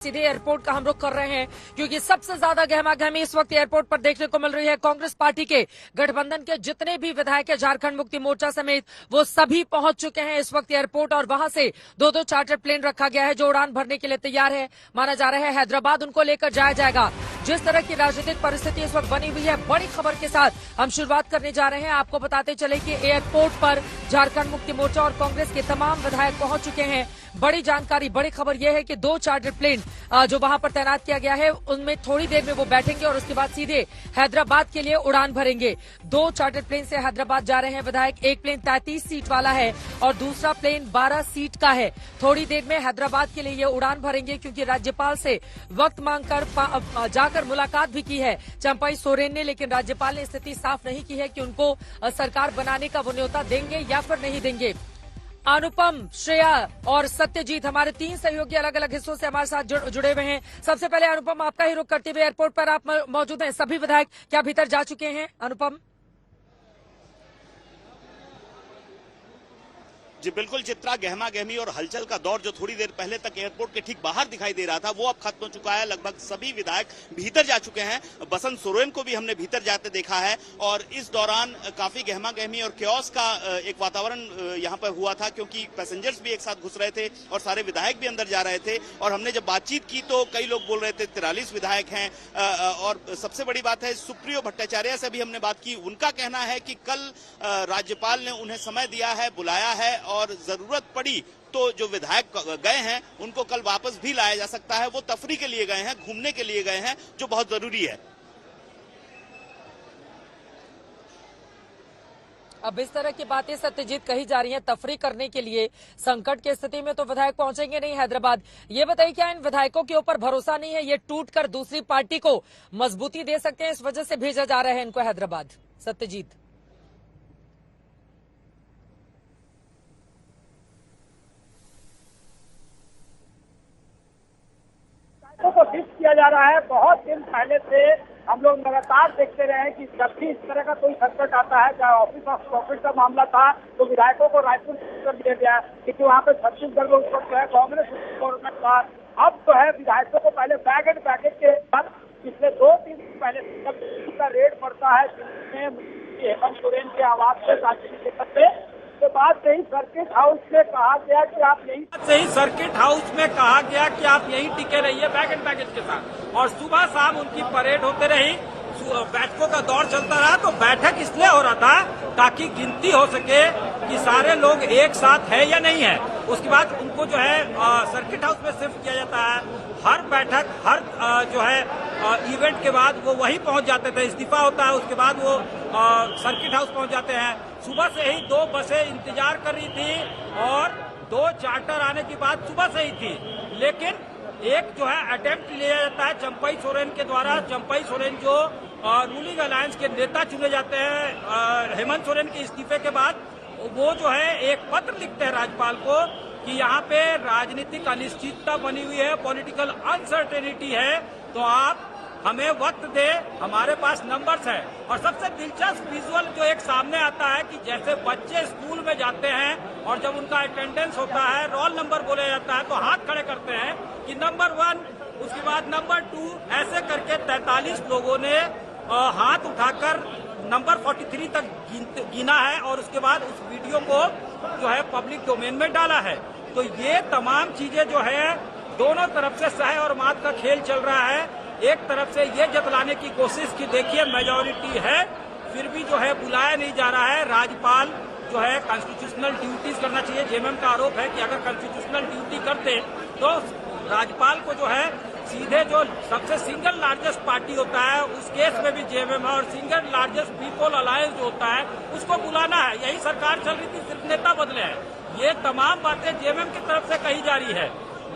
सीधे एयरपोर्ट का हम रुख कर रहे हैं क्योंकि सबसे ज्यादा गहमागहमी इस वक्त एयरपोर्ट पर देखने को मिल रही है। कांग्रेस पार्टी के गठबंधन के जितने भी विधायक है झारखंड मुक्ति मोर्चा समेत वो सभी पहुंच चुके हैं इस वक्त एयरपोर्ट और वहां से दो चार्टर प्लेन रखा गया है जो उड़ान भरने के लिए तैयार है। माना जा रहा है हैदराबाद उनको लेकर जाया जाएगा। जिस तरह की राजनीतिक परिस्थिति इस वक्त बनी हुई है, बड़ी खबर के साथ हम शुरुआत करने जा रहे हैं। आपको बताते चले कि एयरपोर्ट पर झारखंड मुक्ति मोर्चा और कांग्रेस के तमाम विधायक पहुंच चुके हैं। बड़ी जानकारी, बड़ी खबर यह है कि दो चार्टर प्लेन जो वहां पर तैनात किया गया है उनमें थोड़ी देर में वो बैठेंगे और उसके बाद सीधे हैदराबाद के लिए उड़ान भरेंगे। दो चार्टर प्लेन से हैदराबाद जा रहे हैं विधायक। एक प्लेन 33 सीट वाला है और दूसरा प्लेन 12 सीट का है। थोड़ी देर में हैदराबाद के लिए ये उड़ान भरेंगे क्योंकि राज्यपाल से वक्त मांगकर जाकर मुलाकात भी की है चंपाई सोरेन ने, लेकिन राज्यपाल ने स्थिति साफ नहीं की है कि उनको सरकार बनाने का वो न्योता देंगे या फिर नहीं देंगे। अनुपम, श्रेया और सत्यजीत हमारे तीन सहयोगी अलग अलग हिस्सों से हमारे साथ जुड़े हुए हैं। सबसे पहले अनुपम, आपका ही रुख करते हुए एयरपोर्ट पर आप मौजूद हैं। सभी विधायक क्या भीतर जा चुके हैं? अनुपम जी बिल्कुल चित्रा, गहमा गहमी और हलचल का दौर जो थोड़ी देर पहले तक एयरपोर्ट के ठीक बाहर दिखाई दे रहा था वो अब खत्म हो चुका है। लगभग सभी विधायक भीतर जा चुके हैं। बसंत सोरेन को भी हमने भीतर जाते देखा है और इस दौरान काफी गहमा गहमी और क्योस का एक वातावरण यहाँ पर हुआ था क्योंकि पैसेंजर्स भी एक साथ घुस रहे थे और सारे विधायक भी अंदर जा रहे थे। और हमने जब बातचीत की तो कई लोग बोल रहे थे 43 विधायक हैं। और सबसे बड़ी बात है, सुप्रियो भट्टाचार्य से भी हमने बात की। उनका कहना है कि कल राज्यपाल ने उन्हें समय दिया है, बुलाया है और जरूरत पड़ी तो जो विधायक गए हैं उनको कल वापस भी लाया जा सकता है। वो तफरी के लिए गए हैं, घूमने के लिए गए हैं, जो बहुत जरूरी है। अब इस तरह की बातें सत्यजीत कही जा रही हैं तफरी करने के लिए। संकट की स्थिति में तो विधायक पहुंचेंगे नहीं हैदराबाद। ये बताइए, क्या इन विधायकों के ऊपर भरोसा नहीं है? ये टूटकर दूसरी पार्टी को मजबूती दे सकते हैं, इस वजह से भेजा जा रहा है इनको हैदराबाद? सत्यजीत को फिक्स किया जा रहा है। बहुत दिन पहले से हम लोग लगातार देखते रहे हैं कि जब भी इस तरह का कोई संकट आता है, चाहे ऑफिस ऑफ प्रॉफिट का मामला था तो विधायकों को रायपुर कर दिया गया क्योंकि वहाँ पे छत्तीसगढ़ में उस वक्त जो है कांग्रेस गवर्नमेंट था। अब जो है विधायकों को पहले बैग एंड पैकेज के बाद पिछले 2-3 दिन पहले जब का रेड पड़ता है हेमंत सोरेन के आवास पे के बाद से ही सर्किट हाउस में कहा गया कि आप यही टिके रहिए बैग एंड पैकेज के साथ। और सुबह शाम उनकी परेड होते रही, बैठकों का दौर चलता रहा। तो बैठक इसलिए हो रहा था ताकि गिनती हो सके कि सारे लोग एक साथ है या नहीं है। उसके बाद उनको जो है सर्किट हाउस में शिफ्ट किया जाता है। हर बैठक, हर जो है इवेंट के बाद वो वहीं पहुंच जाते थे। इस्तीफा होता है, उसके बाद वो सर्किट हाउस पहुंच जाते हैं। सुबह से ही 2 बसें इंतजार कर रही थी और 2 चार्टर आने की बात सुबह से ही थी, लेकिन एक जो है अटेम्प्ट लिया जाता है चंपाई सोरेन के द्वारा। चंपाई सोरेन जो रूलिंग अलायंस के नेता चुने जाते हैं हेमंत सोरेन के इस्तीफे के बाद, वो जो है एक पत्र लिखते हैं राज्यपाल को कि यहाँ पे राजनीतिक अनिश्चितता बनी हुई है, पॉलिटिकल अनसर्टेनिटी है, तो आप हमें वक्त दे, हमारे पास नंबर्स है। और सबसे दिलचस्प विजुअल जो एक सामने आता है कि जैसे बच्चे स्कूल में जाते हैं और जब उनका अटेंडेंस होता है, रोल नंबर बोला जाता है तो हाथ खड़े करते हैं कि नंबर 1, उसके बाद नंबर 2, ऐसे करके 43 लोगों ने हाथ उठाकर नंबर 43 तक गिना है और उसके बाद उस वीडियो को जो है पब्लिक डोमेन में डाला है। तो ये तमाम चीजें जो है दोनों तरफ से सह और मात का खेल चल रहा है। एक तरफ से ये जतलाने की कोशिश की देखिए मेजॉरिटी है, फिर भी जो है बुलाया नहीं जा रहा है। राज्यपाल जो है कॉन्स्टिट्यूशनल ड्यूटीज करना चाहिए। जेएमएम का आरोप है कि अगर कॉन्स्टिट्यूशनल ड्यूटी करते तो राज्यपाल को जो है सीधे जो सबसे सिंगल लार्जेस्ट पार्टी होता है उस केस में भी जेएमएम है और सिंगल लार्जेस्ट पीपल अलायंस जो होता है उसको बुलाना है। यही सरकार चल रही थी, सिर्फ नेता बदले हैं। ये तमाम बातें जेएमएम की तरफ से कही जा रही है,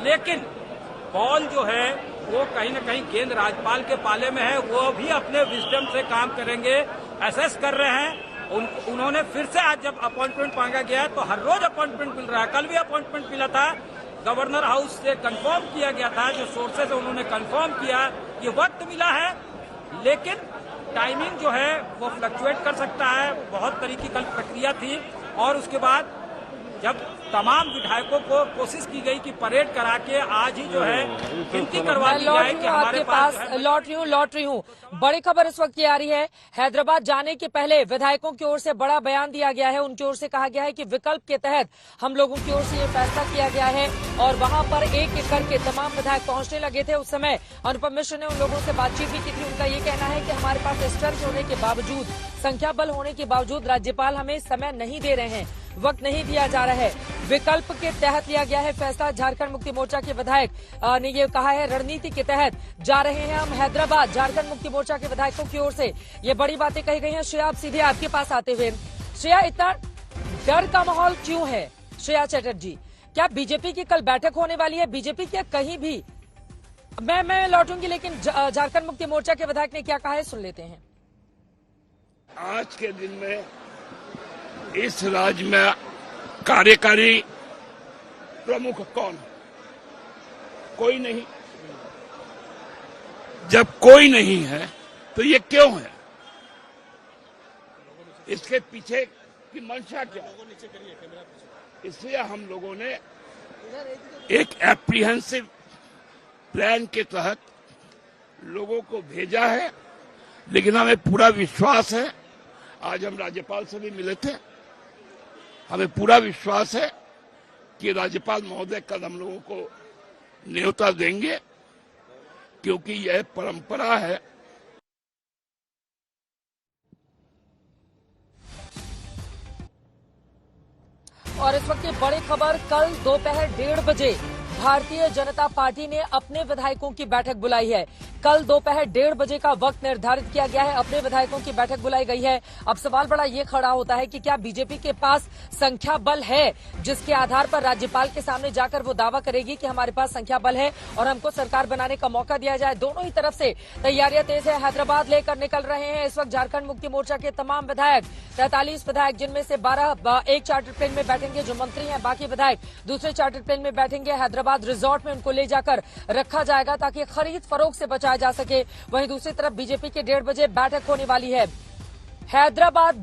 लेकिन बॉल जो है वो कहीं न कहीं केंद्र राज्यपाल के पाले में है। वो भी अपने विजडम से काम करेंगे, असेस कर रहे हैं। उन्होंने फिर से आज जब अपॉइंटमेंट मांगा गया तो हर रोज अपॉइंटमेंट मिल रहा है। कल भी अपॉइंटमेंट मिला था, गवर्नर हाउस से कंफर्म किया गया था, जो सोर्सेज है उन्होंने कंफर्म किया कि वक्त मिला है, लेकिन टाइमिंग जो है वो फ्लक्चुएट कर सकता है। बहुत तरीके की कल प्रक्रिया थी और उसके बाद जब तमाम विधायकों को कोशिश की गई कि परेड करा के आज ही जो है गिनती करवा दी जाए कि हमारे पास लौट रही हूँ। बड़ी खबर इस वक्त ये आ रही है, हैदराबाद जाने के पहले विधायकों की ओर से बड़ा बयान दिया गया है। उनकी ओर से कहा गया है कि विकल्प के तहत हम लोगों की ओर से ये फैसला किया गया है और वहां पर एक एक करके तमाम विधायक पहुंचने लगे थे। उस समय अनुपम मिश्र ने उन लोगों से बातचीत भी की थी। उनका ये कहना है कि हमारे पास स्ट्रेंथ होने के बावजूद, संख्या बल होने के बावजूद राज्यपाल हमें समय नहीं दे रहे हैं, वक्त नहीं दिया जा रहा है। विकल्प के तहत लिया गया है फैसला। झारखंड मुक्ति मोर्चा के विधायक ने ये कहा है, रणनीति के तहत जा रहे हैं हम हैदराबाद। झारखंड मुक्ति मोर्चा के विधायकों की ओर से ये बड़ी बातें कही गई हैं। श्रेया, आप सीधे आपके पास आते हुए, श्रेया, इतना डर का माहौल क्यों है? श्रेया चैटर्जी, क्या बीजेपी की कल बैठक होने वाली है? बीजेपी के कहीं भी मैं लौटूंगी, लेकिन झारखंड मुक्ति मोर्चा के विधायक ने क्या कहा है, सुन लेते हैं। आज के दिन में इस राज्य में कार्यकारी प्रमुख कौन है? कोई नहीं। जब कोई नहीं है तो ये क्यों है? इसके पीछे की मंशा क्या है? इसलिए हम लोगों ने एक एप्रीहेंसिव प्लान के तहत लोगों को भेजा है, लेकिन हमें पूरा विश्वास है, आज हम राज्यपाल से भी मिले थे, हमें पूरा विश्वास है कि राज्यपाल महोदय कल हम लोगों को न्योता देंगे, क्योंकि यह परंपरा है। और इस वक्त की बड़ी खबर, कल दोपहर 1:30 बजे भारतीय जनता पार्टी ने अपने विधायकों की बैठक बुलाई है। कल दोपहर 1:30 बजे का वक्त निर्धारित किया गया है, अपने विधायकों की बैठक बुलाई गई है। अब सवाल बड़ा ये खड़ा होता है कि क्या बीजेपी के पास संख्या बल है जिसके आधार पर राज्यपाल के सामने जाकर वो दावा करेगी कि हमारे पास संख्या बल है और हमको सरकार बनाने का मौका दिया जाए। दोनों ही तरफ से तैयारियां तेज है। हैदराबाद लेकर निकल रहे हैं इस वक्त झारखंड मुक्ति मोर्चा के तमाम विधायक, 43 विधायक, जिनमें से 12 एक चार्टर्ड प्लेन में बैठेंगे जो मंत्री हैं, बाकी विधायक दूसरे चार्टर्ड प्लेन में बैठेंगे। हैदराबाद रिजॉर्ट में उनको ले जाकर रखा जाएगा ताकि खरीद फरोख्त से बचाया जा सके। वहीं दूसरी तरफ बीजेपी के 1:30 बजे बैठक होने वाली है। हैदराबाद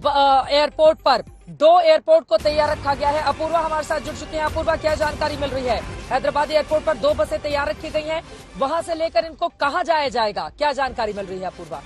एयरपोर्ट पर 2 एयरपोर्ट को तैयार रखा गया है। अपूर्वा हमारे साथ जुड़ चुके हैं। अपूर्वा, क्या जानकारी मिल रही है? हैदराबाद एयरपोर्ट पर 2 बसें तैयार रखी गई हैं, वहां से लेकर इनको कहां जाया जाएगा, क्या जानकारी मिल रही है अपूर्वा?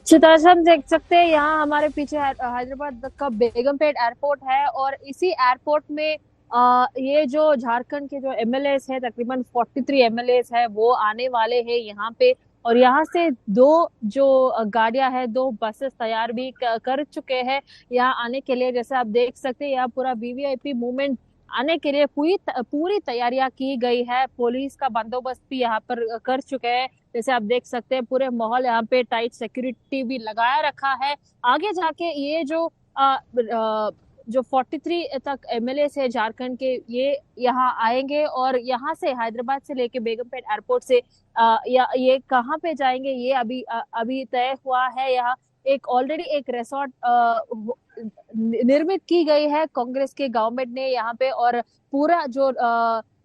चिताज, हम देख सकते हैं यहाँ हमारे पीछे हैदराबाद का बेगमपेट एयरपोर्ट है और इसी एयरपोर्ट में ये जो झारखंड के जो एमएलएस है, तकरीबन 43 एमएलएस है, वो आने वाले हैं यहाँ पे। और यहाँ से 2 जो गाड़ियां हैं, 2 बसेस तैयार भी कर चुके हैं यहाँ आने के लिए। जैसे आप देख सकते हैं यहाँ पूरा वीवीआईपी मूवमेंट आने के लिए पूरी तैयारियां की गई है। पुलिस का बंदोबस्त भी यहाँ पर कर चुके हैं। जैसे आप देख सकते हैं पूरे माहौल यहाँ पे टाइट सिक्योरिटी भी लगाया रखा है। आगे जाके ये जो 43 तक एमएलए है झारखंड के, ये यहाँ आएंगे और यहाँ से हैदराबाद से लेके बेगमपेट एयरपोर्ट से ये कहाँ पे जाएंगे ये अभी तय हुआ है। यहाँ ऑलरेडी एक रिसोर्ट निर्मित की गई है कांग्रेस के गवर्नमेंट ने यहाँ पे, और पूरा जो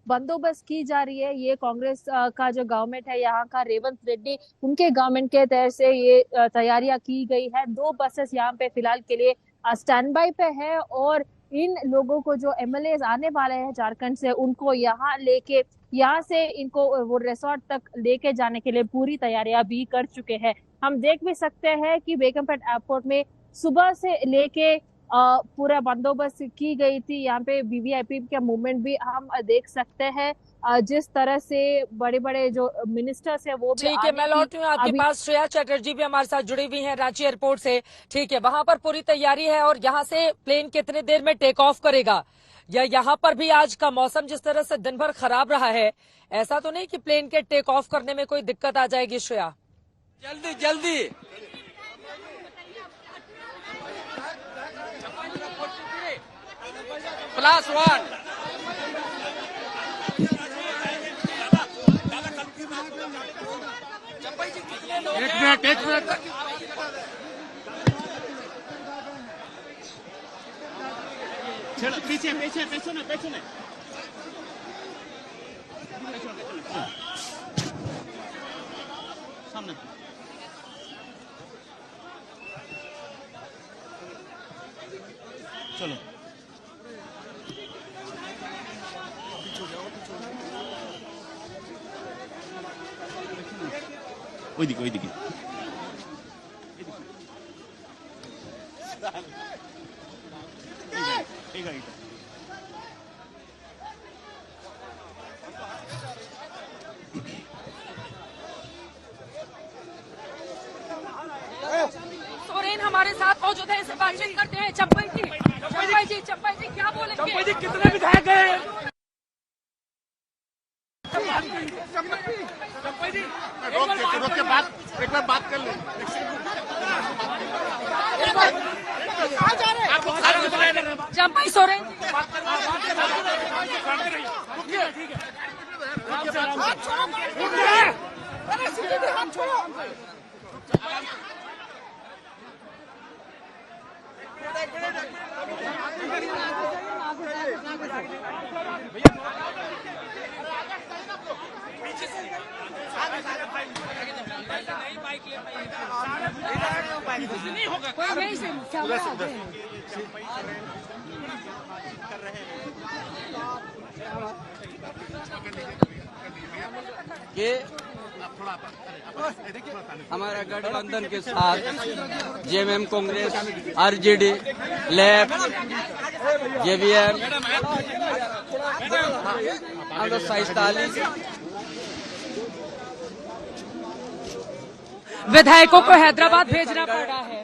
बंदोबस्त की जा रही है ये कांग्रेस का जो गवर्नमेंट है यहाँ का, रेवंत रेड्डी, उनके गवर्नमेंट के तहत से ये तैयारियां की गई है। 2 बसेस यहाँ पे फिलहाल के लिए स्टैंड बाई पे है और इन लोगों को जो एमएलए आने वाले हैं झारखंड से, उनको यहाँ लेके यहाँ से इनको वो रिसोर्ट तक लेके जाने के लिए पूरी तैयारियां भी कर चुके हैं। हम देख भी सकते हैं कि बेगमपेट एयरपोर्ट में सुबह से लेके पूरा बंदोबस्त की गई थी। यहाँ पे वीवीआईपी का मूवमेंट भी हम देख सकते हैं। जिस तरह से बड़े-बड़े जो मिनिस्टर्स है वो भी, ठीक है, मैं लौटी हूँ आपके पास। श्रेया चैटर्जी भी हमारे साथ जुड़ी हुई हैं रांची एयरपोर्ट से। ठीक है, वहां पर पूरी तैयारी है और यहाँ से प्लेन कितने देर में टेक ऑफ करेगा? या यहाँ पर भी आज का मौसम जिस तरह से दिन भर खराब रहा है, ऐसा तो नहीं कि प्लेन के टेक ऑफ करने में कोई दिक्कत आ जाएगी? श्रेया, जल्दी +1 एक मिनट पीछे ने सामने। चलो ওইদিকে এই গাড়িটা सोरेन हमारे साथ मौजूद है, इसे बातचीत करते हैं। चंपई जी क्या बोलेंगे? चंपई जी कितने विधायक गए? चंपई जी रोक के बात एक बार बात कर ले। चंपई सोरेन कि हमारा गठबंधन के साथ JMM, Congress, RJD, left, JVM 47 विधायकों को हैदराबाद भेजना पड़ रहा है।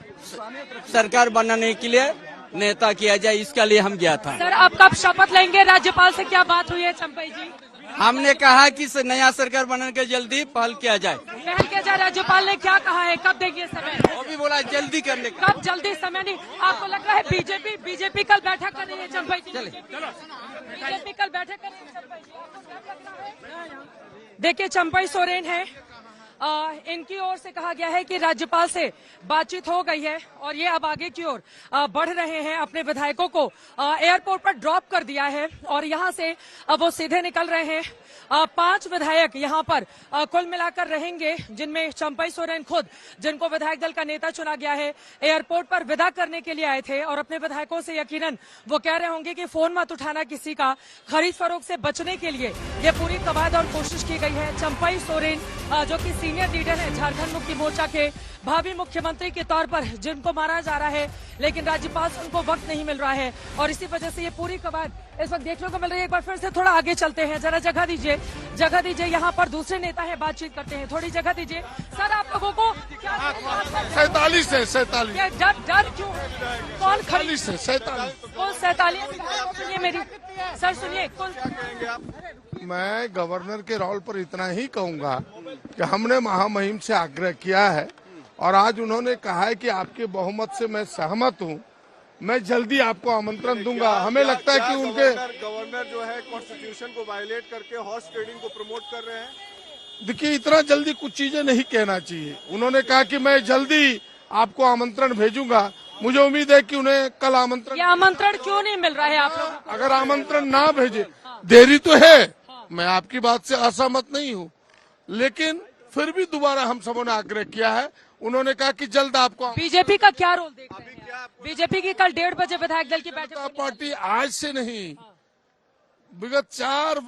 सरकार बनाने के लिए नेता किया जाए, इसके लिए हम गया था। सर, आप कब शपथ लेंगे? राज्यपाल से क्या बात हुई है चंपई जी? हमने कहा कि नया सरकार बनाने के जल्दी पहल किया जाए। पहल किया जाए, राज्यपाल ने क्या कहा है? कब देंगे समय? वो भी बोला जल्दी करने का। कब जल्दी? समय नहीं। आपको लग रहा है बीजेपी कल बैठक कर रही है चंपई जी? बीजेपी कल बैठक कर रही है चंपई जी, आपको डर लग रहा है? देखिए, चंपई सोरेन है, इनकी ओर से कहा गया है कि राज्यपाल से बातचीत हो गई है और ये अब आगे की ओर बढ़ रहे हैं। अपने विधायकों को एयरपोर्ट पर ड्रॉप कर दिया है और यहां से अब वो सीधे निकल रहे हैं। 5 विधायक यहां पर कुल मिलाकर रहेंगे, जिनमें चंपई सोरेन खुद, जिनको विधायक दल का नेता चुना गया है, एयरपोर्ट पर विदा करने के लिए आए थे और अपने विधायकों से यकीनन वो कह रहे होंगे कि फोन मत उठाना किसी का। खरीद फरोख्त से बचने के लिए ये पूरी कवायद और कोशिश की गई है। चंपई सोरेन जो कि सीनियर लीडर है झारखंड मुक्ति मोर्चा के, भावी मुख्यमंत्री के तौर पर जिनको माना जा रहा है, लेकिन राज्यपाल से उनको वक्त नहीं मिल रहा है और इसी वजह से ये पूरी कवायद इस वक्त देखने को मिल रही है। एक बार फिर से थोड़ा आगे चलते हैं, जरा जगह दीजिए। यहाँ पर दूसरे नेता है, बातचीत करते हैं। थोड़ी जगह दीजिए। सर, आप लोगों को 47 है। डर क्यों? कौन खड़ी? 47 सुनिए मेरी सर, सुनिए। मैं गवर्नर के रोल पर इतना ही कहूंगा कि हमने महामहिम से आग्रह किया है और आज उन्होंने कहा है कि आपके बहुमत से मैं सहमत हूं, मैं जल्दी आपको आमंत्रण दूंगा। हमें लगता है कि उनके गवर्नर जो है कॉन्स्टिट्यूशन को वायलेट करके हॉर्स ट्रेडिंग को प्रमोट कर रहे हैं। देखिए, इतना जल्दी कुछ चीजें नहीं कहना चाहिए। उन्होंने कहा कि मैं जल्दी आपको आमंत्रण भेजूंगा। मुझे उम्मीद है कि उन्हें कल आमंत्रण क्यों नहीं मिल रहा है आप लोगों को? अगर आमंत्रण ना भेजे, देरी तो है, मैं आपकी बात से असहमत नहीं हूँ, लेकिन फिर भी दोबारा हम सबों ने आग्रह किया है। उन्होंने कहा कि जल्द आपको। बीजेपी का क्या रोल देखते हैं? बीजेपी की कल 1:30 बजे विधायक दल की बैठक। पार्टी आज से नहीं, विगत 4